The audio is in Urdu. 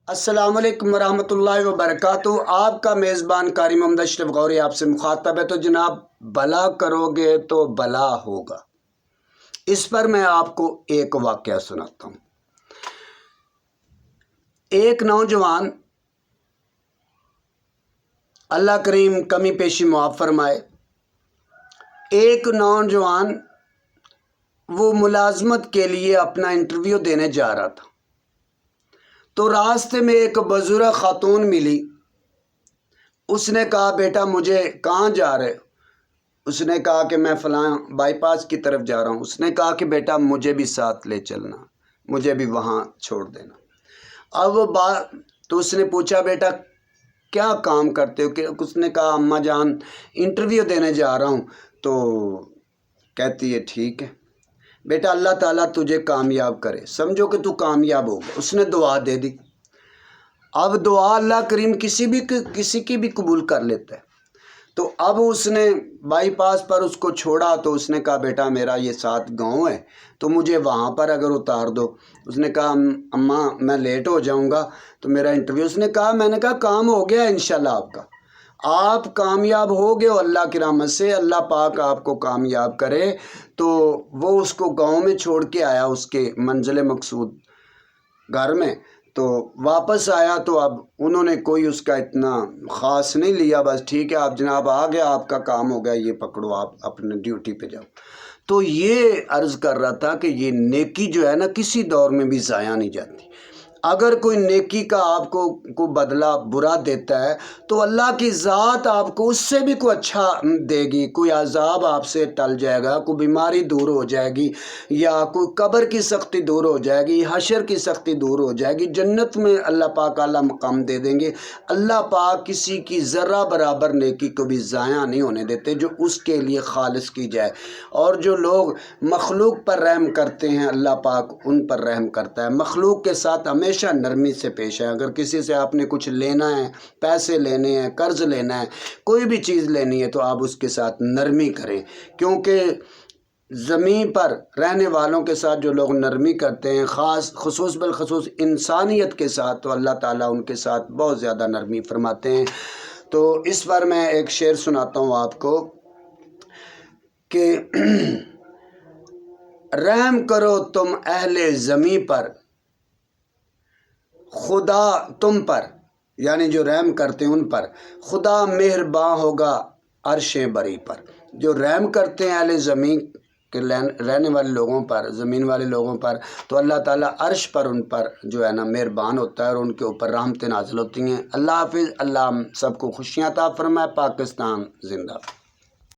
السلام علیکم ورحمۃ اللہ وبرکاتہ۔ آپ کا میزبان قاری محمد اشرف غوری آپ سے مخاطب ہے۔ تو جناب، بھلا کرو گے تو بھلا ہوگا، اس پر میں آپ کو ایک واقعہ سناتا ہوں۔ ایک نوجوان، اللہ کریم کمی پیشی معاف فرمائے، ایک نوجوان وہ ملازمت کے لیے اپنا انٹرویو دینے جا رہا تھا، تو راستے میں ایک بزرگ خاتون ملی۔ اس نے کہا، بیٹا مجھے کہاں جا رہے؟ اس نے کہا کہ میں فلاں بائی پاس کی طرف جا رہا ہوں۔ اس نے کہا کہ بیٹا مجھے بھی ساتھ لے چلنا، مجھے بھی وہاں چھوڑ دینا۔ اب وہ تو اس نے پوچھا، بیٹا کیا کام کرتے ہو؟ کہ اس نے کہا، اماں جان انٹرویو دینے جا رہا ہوں۔ تو کہتی ہے، ٹھیک ہے بیٹا، اللہ تعالیٰ تجھے کامیاب کرے، سمجھو کہ تو کامیاب ہو گیا۔ اس نے دعا دے دی۔ اب دعا اللہ کریم کسی کی بھی قبول کر لیتا ہے۔ تو اب اس نے بائی پاس پر اس کو چھوڑا، تو اس نے کہا، بیٹا میرا یہ ساتھ گاؤں ہے، تو مجھے وہاں پر اگر اتار دو۔ اس نے کہا، اماں میں لیٹ ہو جاؤں گا تو میرا انٹرویو۔ اس نے کہا، میں نے کہا کام ہو گیا انشاءاللہ آپ کا، آپ کامیاب ہو گئے ہو، اللہ کی رحمت سے اللہ پاک آپ کو کامیاب کرے۔ تو وہ اس کو گاؤں میں چھوڑ کے آیا، اس کے منزل مقصود گھر میں۔ تو واپس آیا تو اب انہوں نے کوئی اس کا اتنا خاص نہیں لیا، بس ٹھیک ہے آپ جناب آ گیا، آپ کا کام ہو گیا، یہ پکڑو، آپ اپنے ڈیوٹی پہ جاؤ۔ تو یہ عرض کر رہا تھا کہ یہ نیکی جو ہے نا، کسی دور میں بھی ضائع نہیں جاتی۔ اگر کوئی نیکی کا آپ کو بدلہ برا دیتا ہے تو اللہ کی ذات آپ کو اس سے بھی کوئی اچھا دے گی، کوئی عذاب آپ سے ٹل جائے گا، کوئی بیماری دور ہو جائے گی، یا کوئی قبر کی سختی دور ہو جائے گی، حشر کی سختی دور ہو جائے گی، جنت میں اللہ پاک اعلیٰ مقام دے دیں گے۔ اللہ پاک کسی کی ذرہ برابر نیکی کو بھی ضائع نہیں ہونے دیتے جو اس کے لیے خالص کی جائے۔ اور جو لوگ مخلوق پر رحم کرتے ہیں، اللہ پاک ان پر رحم کرتا ہے۔ مخلوق کے ساتھ ہمیشہ نرمی سے پیش ہے۔ اگر کسی سے آپ نے کچھ لینا ہے، پیسے لینے ہیں، قرض لینا ہے، کوئی بھی چیز لینی ہے، تو آپ اس کے ساتھ نرمی کریں، کیونکہ زمین پر رہنے والوں کے ساتھ جو لوگ نرمی کرتے ہیں، خصوص بالخصوص انسانیت کے ساتھ، تو اللہ تعالیٰ ان کے ساتھ بہت زیادہ نرمی فرماتے ہیں۔ تو اس پر میں ایک شعر سناتا ہوں آپ کو کہ رحم کرو تم اہل زمین پر، خدا تم پر، یعنی جو رحم کرتے ہیں ان پر، خدا مہرباں ہوگا عرش بری پر۔ جو رحم کرتے ہیں اہل زمین کے رہنے والے لوگوں پر، زمین والے لوگوں پر، تو اللہ تعالیٰ عرش پر ان پر جو ہے نا مہربان ہوتا ہے، اور ان کے اوپر رحمتیں نازل ہوتی ہیں۔ اللہ حافظ، اللہ ہم سب کو خوشیاں عطا فرمائے۔ پاکستان زندہ۔